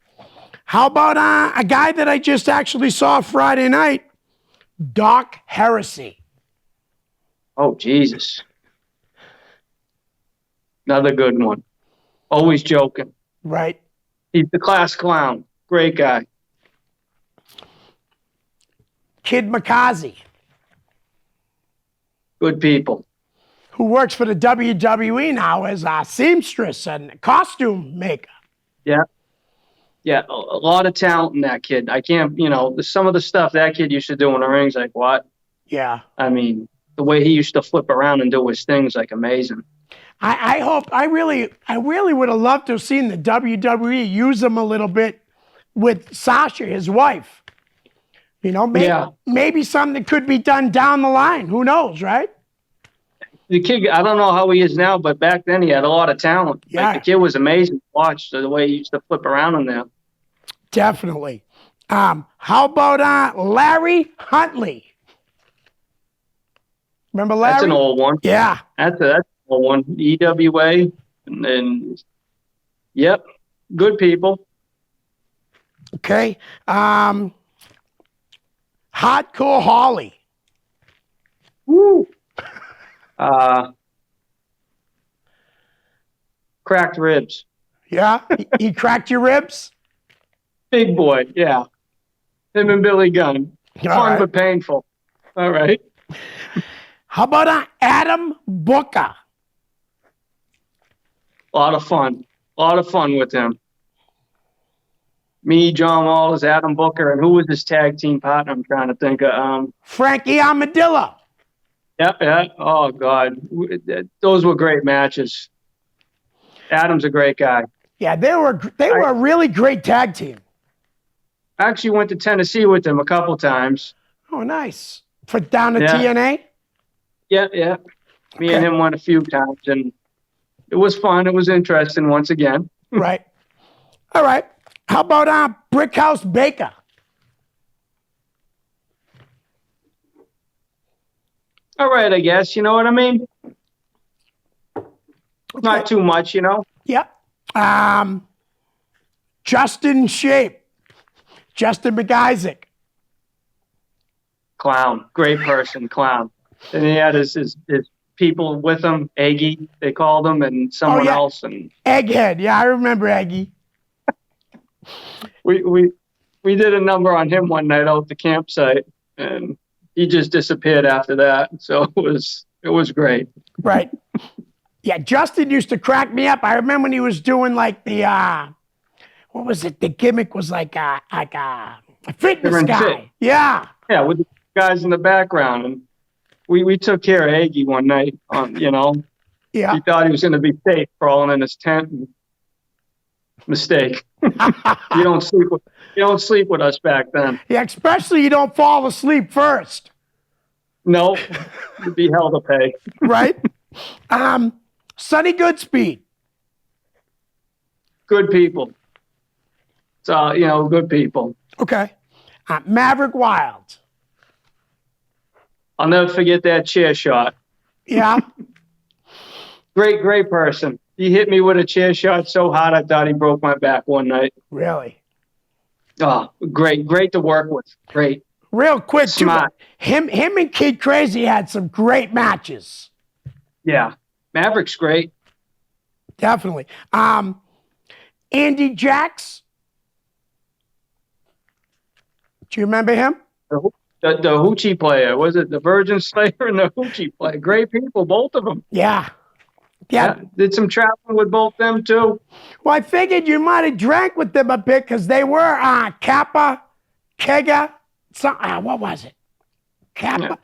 How about a guy that I just actually saw Friday night, Doc Heresy? Oh, Jesus. Another good one. Always joking. Right. He's the class clown. Great guy. Kid McCausey, Good people. who works for the WWE now as a seamstress and costume maker. Yeah. Yeah, a lot of talent in that kid. I can't, some of the stuff that kid used to do in the rings, like what? Yeah. I mean, the way he used to flip around and do his things, like amazing. I really would have loved to have seen the WWE use him a little bit with Sasha, his wife. Maybe something could be done down the line. Who knows, right? The kid, I don't know how he is now, but back then he had a lot of talent. Yeah. Like, the kid was amazing to watch, the way he used to flip around in there. Definitely. How about Larry Huntley? Remember Larry? That's an old one. Yeah. That's an old one. EWA. And then, yep, good people. Okay. Hardcore Holly. Woo. Cracked ribs. Yeah. He cracked your ribs? Big boy, yeah. Him and Billy Gunn. All Fun right. but painful. All right. How about Adam Booker? A lot of fun. A lot of fun with him. Me, John Wallace, Adam Booker, and who was his tag team partner? I'm trying to think of. Frankie Armadillo. Yeah. Oh, God. Those were great matches. Adam's a great guy. Yeah, they were a really great tag team. I actually went to Tennessee with them a couple times. Oh, nice. For down to Yeah. TNA? Yeah. Me and Okay. him went a few times, and it was fun. It was interesting once again. Right. All right. How about Brickhouse Baker? All right, I guess. You know what I mean? Not too much, Yep. Justin Shape. Justin McIsaac. Clown. Great person, clown. And he had his people with him, Aggie, they called him, and someone yeah. else. And Egghead. Yeah, I remember Eggie. we did a number on him one night out at the campsite, and he just disappeared after that. So it was great. Right. Yeah, Justin used to crack me up. I remember when he was doing like the what was it? The gimmick was like a fitness Different guy. fit. Yeah. Yeah, with the guys in the background, and we took care of Aggie one night. Yeah. He thought he was going to be safe crawling in his tent. And mistake. You don't sleep with us back then. Yeah, especially you don't fall asleep first. No, you'd be hell to pay. Right? Sonny Goodspeed. Good people. So, good people. Okay. Maverick Wild. I'll never forget that chair shot. Yeah. Great person. He hit me with a chair shot so hard I thought he broke my back one night. Really? Oh, great to work with. Great. Real quick, Smart. Him and Kid Crazy had some great matches. Yeah. Maverick's great. Definitely. Andy Jax. Do you remember him? The Hoochie player. Was it the Virgin Slayer and the Hoochie player? Great people, both of them. Yeah. Yeah. Did some traveling with both them too. Well, I figured you might have drank with them a bit because they were Kappa, Kega, what was it? Kappa,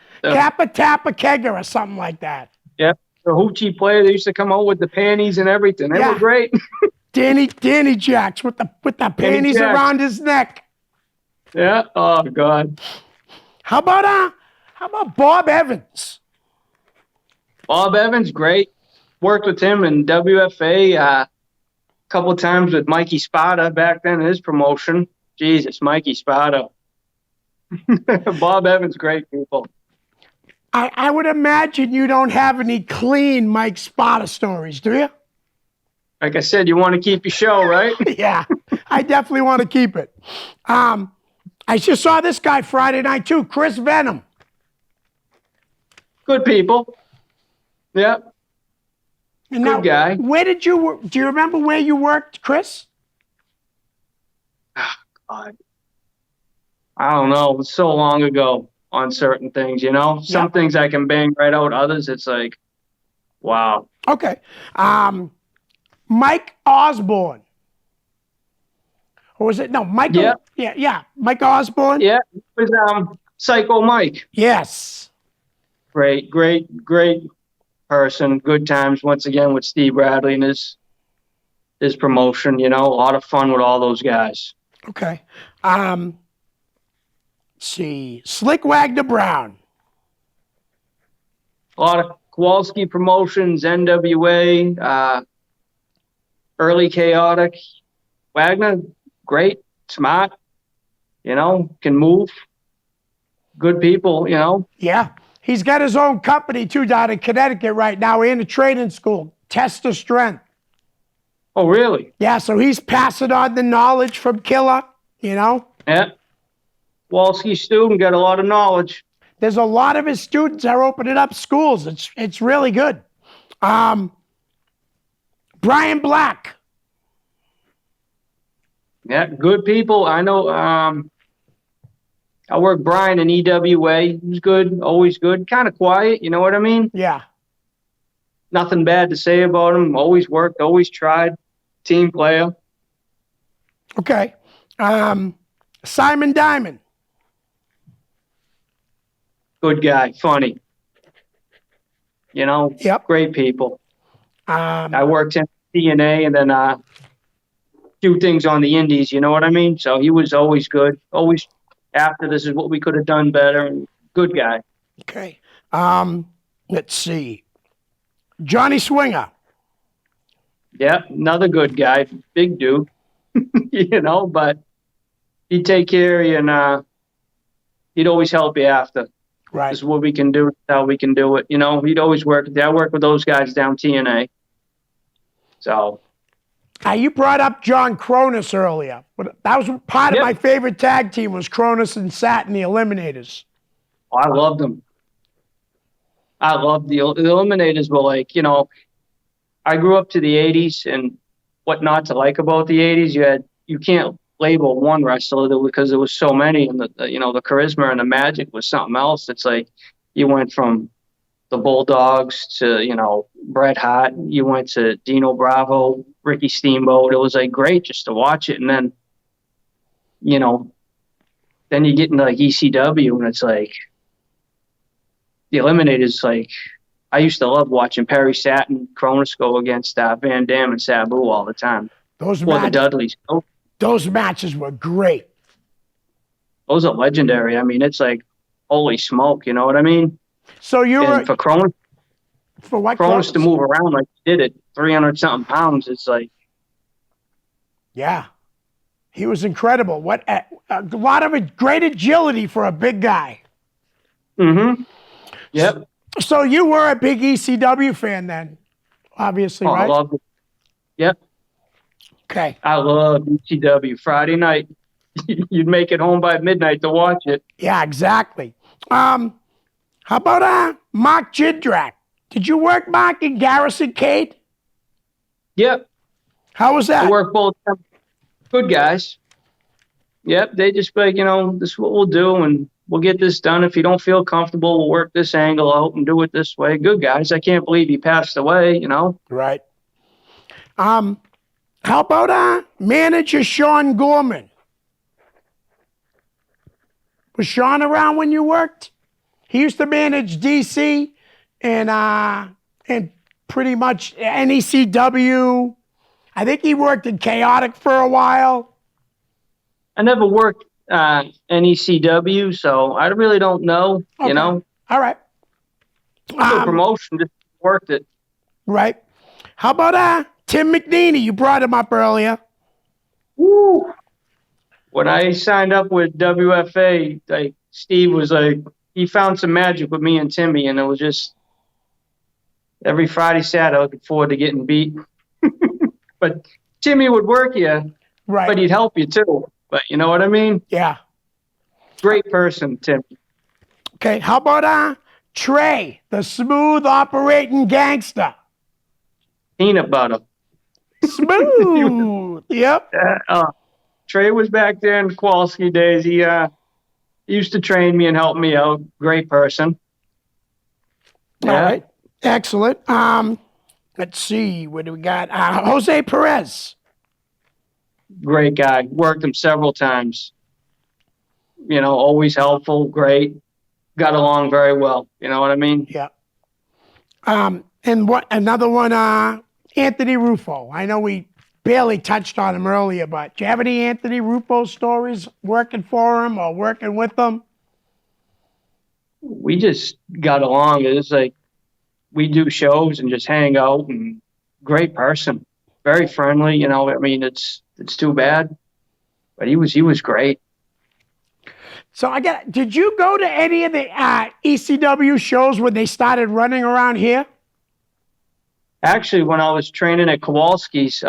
Tappa, Kega, or something like that. Yeah. The Hoochie player, they used to come out with the panties and everything. They were great. Danny Jax with the panties around his neck. Yeah. Oh God. How about Bob Evans? Bob Evans, great. Worked with him in WFA a couple of times with Mikey Spada back then in his promotion. Jesus, Mikey Spada. Bob Evans, great people. I would imagine you don't have any clean Mike Spada stories, do you? Like I said, you want to keep your show, right? Yeah, I definitely want to keep it. I just saw this guy Friday night too, Chris Venom. Good people. Yeah. And good guy. Where did you work? Do you remember where you worked, Chris? Oh, God. I don't know. It was so long ago on certain things, Some things I can bang right out. Others, it's like, wow. Okay. Mike Osborne. Or was it? No, Michael. Yeah. Mike Osborne. Yeah, it was Psycho Mike. Yes. Great person. Good times once again with Steve Bradley and his promotion. A lot of fun with all those guys. Okay. Let's see, Slick Wagner Brown. A lot of Kowalski Promotions, NWA, early Chaotic. Wagner, great, smart. Can move. Good people. Yeah. He's got his own company, too, down in Connecticut right now in a training school, Test of Strength. Oh, really? Yeah, so he's passing on the knowledge from Killer, Yeah. Kowalski student, got a lot of knowledge. There's a lot of his students are opening up schools. It's really good. Brian Black. Yeah, good people. I know. I worked Brian in EWA. He was good, always good. Kind of quiet, you know what I mean? Yeah. Nothing bad to say about him. Always worked, always tried. Team player. Okay. Simon Diamond. Good guy, funny. Yep. Great people. I worked in TNA and then few things on the indies, you know what I mean? So he was always good. Always after this is what we could have done better. And good guy. Okay. Let's see. Johnny Swinger. Yeah, another good guy. Big dude. But he'd take care of you and he'd always help you after. Right. This is what we can do, how we can do it. He'd always work. I worked with those guys down TNA. So. You brought up John Cronus earlier. That was part of my favorite tag team was Cronus and Satin, the Eliminators. Oh, I loved them. I loved the Eliminators. Were like, I grew up to the 80s, and what not to like about the 80s, you can't label one wrestler because there was so many, and the charisma and the magic was something else. It's like you went from the Bulldogs to, Bret Hart. You went to Dino Bravo, Ricky Steamboat. It was like great just to watch it. And then, then you get into like ECW and it's like the Eliminators. Like I used to love watching Perry Satin, Cronus go against Van Dam and Sabu all the time. The Dudleys. Those matches were great. Those are legendary. I mean, it's like, holy smoke. You know what I mean? So for Cronus. For what Cronus clothes? to move around like he did it, 300 something pounds. It's like, Yeah. He was incredible. What a lot of great agility for a big guy. yep. So you were a big ECW fan then, obviously, Oh, I right? love it. Yep. Okay. I love ECW. Friday night, you'd make it home by midnight to watch it. Yeah, exactly. How about Mark Jindrak? Did you work Mark in Garrison Cade? Yep. How was I that? work both. Good guys. Yep. They just be like, this is what we'll do, and we'll get this done. If you don't feel comfortable, we'll work this angle out and do it this way. Good guys. I can't believe he passed away. Right. How about manager Sean Gorman? Was Sean around when you worked? He used to manage DC and pretty much NECW. I think he worked in Chaotic for a while. I never worked NECW, so I really don't know. Okay. All right. The promotion just worked it. Right. How about Tim McNeely? You brought him up earlier. Woo. When I signed up with WFA, like Steve was like, he found some magic with me and Timmy, and it was just every Friday, Saturday, looking forward to getting beat. But Timmy would work you, Right. but he'd help you too. But you know what I mean? Yeah. Great person, Timmy. Okay. How about Trey, the smooth operating gangster? Peanut butter. Smooth. Yep. Trey was back there in Kowalski days. He used to train me and help me out. Great person. Yeah. All right. Excellent. Let's see. What do we got? Jose Perez. Great guy. Worked him several times. Always helpful. Great. Got along very well. You know what I mean? Yeah. And what another one? Anthony Rufo. I know we barely touched on him earlier, but do you have any Anthony Rufo stories working for him or working with him? We just got along. It's like we do shows and just hang out, and great person, very friendly. I mean, it's too bad, but he was great. So did you go to any of the ECW shows when they started running around here? Actually, when I was training at Kowalski's,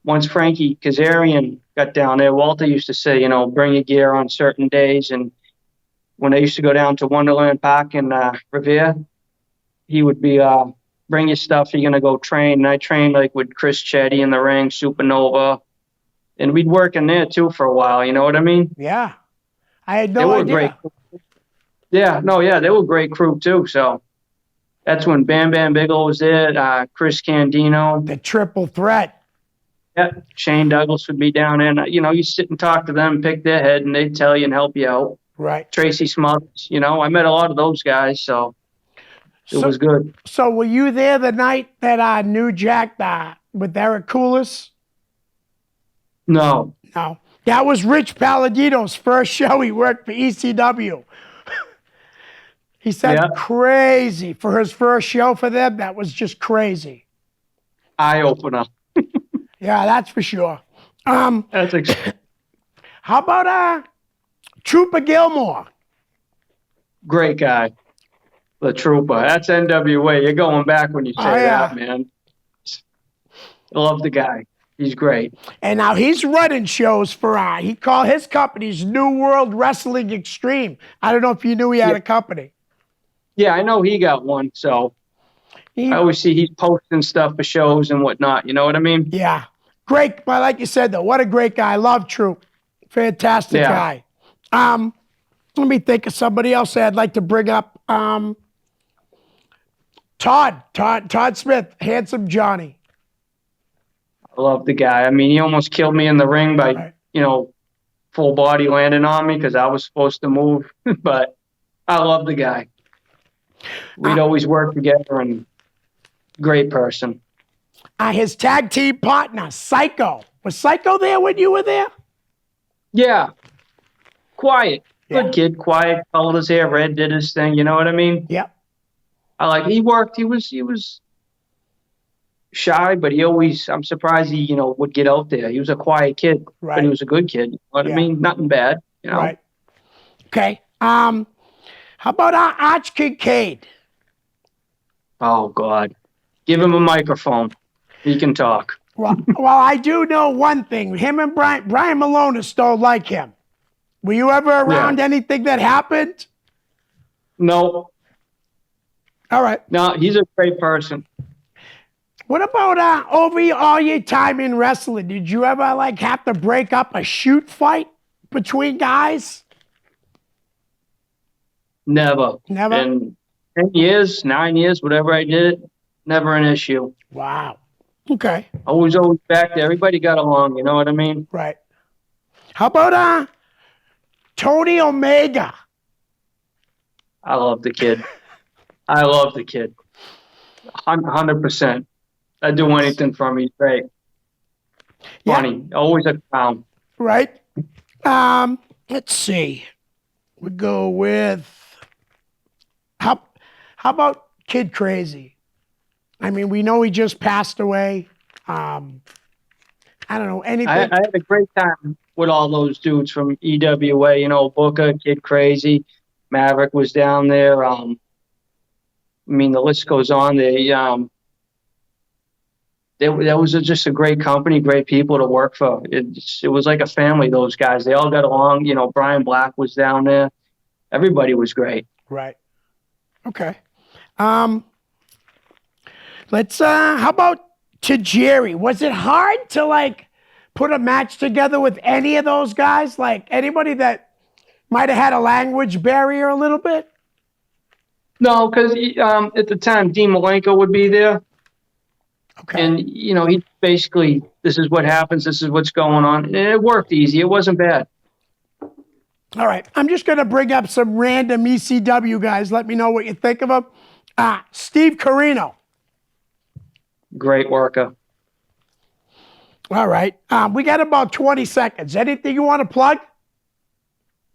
once Frankie Kazarian got down there, Walter used to say, bring your gear on certain days. And when I used to go down to Wonderland Park in Revere, he would be, bring your stuff, you're going to go train. And I trained like with Chris Chetty in the ring, Supernova. And we'd work in there too for a while, you know what I mean? Yeah. I had no idea. Great. Yeah, they were a great crew too. So that's when Bam Bam Bigelow was there, Chris Candino. The triple threat. Yeah, Shane Douglas would be down there. And, you sit and talk to them, pick their head, and they'd tell you and help you out. Right. Tracy Smothers, I met a lot of those guys, so it was good. So were you there the night that New Jack with Eric Koulis? No. No. That was Rich Palladino's first show he worked for ECW. He said crazy for his first show for them. That was just crazy. Eye opener. Yeah, that's for sure. That's how about Trooper Gilmore? Great guy. The Trooper. That's NWA. You're going back when you say that, man. I love the guy. He's great. And now he's running shows for he called his company's New World Wrestling Extreme. I don't know if you knew he had a company. Yeah, I know he got one. So I always see he's posting stuff for shows and whatnot. You know what I mean? Yeah. Great. But like you said, though, what a great guy. Love Troop. Fantastic guy. Let me think of somebody else I'd like to bring up. Todd Smith, Handsome Johnny. I love the guy. I mean, he almost killed me in the ring by, full body landing on me because I was supposed to move. But I love the guy. We'd always work together, and great person. His tag team partner, Psycho. Was Psycho there when you were there? Yeah. Quiet. Yeah. Good kid. Quiet. Colored his hair red. Did his thing. You know what I mean? Yep. He worked. He was shy, but I'm surprised he, would get out there. He was a quiet kid, but he Right. was a good kid. You know what I Yeah. mean? Nothing bad. Right. Okay. How about Arch Kincaid? Oh God. Give him a microphone. He can talk. Well, I do know one thing. Him and Brian Malone don't like him. Were you ever Yeah. around anything that happened? No, All right. no, he's a great person. What about all your time in wrestling? Did you ever have to break up a shoot fight between guys? Never. Never? In 10 years, 9 years, whatever I did, never an issue. Wow. Okay. Always back there. Everybody got along, you know what I mean? Right. How about Tony Omega? I love the kid. I love the kid. 100%. I'd do anything for him. He's great. Yeah. Funny. Always a clown. Right. Let's see. We go with how about Kid Crazy? I mean, we know he just passed away. I don't know anything. I had a great time with all those dudes from EWA, Booker, Kid Crazy, Maverick was down there. The list goes on. That was just a great company, great people to work for. It was like a family, those guys. They all got along. Brian Black was down there. Everybody was great. Right. Okay. Let's how about Tajiri? Was it hard to put a match together with any of those guys? Like anybody that might have had a language barrier a little bit? No, because at the time Dean Malenko would be there. Okay. And, he basically, this is what happens, this is what's going on. And it worked easy. It wasn't bad. All right. I'm just going to bring up some random ECW guys. Let me know what you think of them. Steve Corino. Great worker. All right. We got about 20 seconds. Anything you want to plug?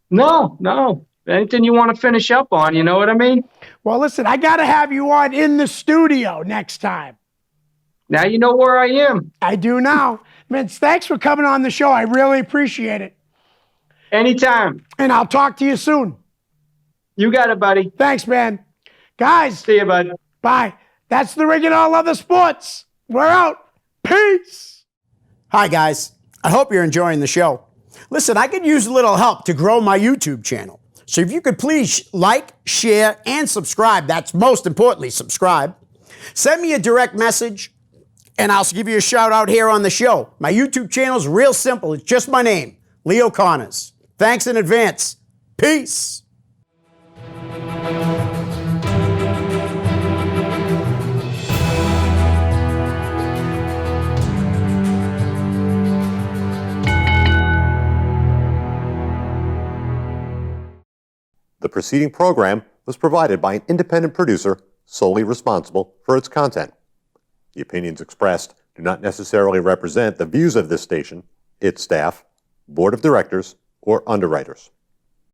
No. Anything you want to finish up on, you know what I mean? Well, listen, I got to have you on in the studio next time. Now you know where I am. I do now. Vince, thanks for coming on the show. I really appreciate it. Anytime. And I'll talk to you soon. You got it, buddy. Thanks, man. Guys. See you, bud. Bye. That's the Ring and All Other Sports. We're out. Peace. Hi, guys. I hope you're enjoying the show. Listen, I could use a little help to grow my YouTube channel. So if you could please like, share, and subscribe. That's most importantly, subscribe. Send me a direct message, and I'll give you a shout out here on the show. My YouTube channel is real simple. It's just my name, Leo Connors. Thanks in advance. Peace. The preceding program was provided by an independent producer solely responsible for its content. The opinions expressed do not necessarily represent the views of this station, its staff, board of directors, or underwriters.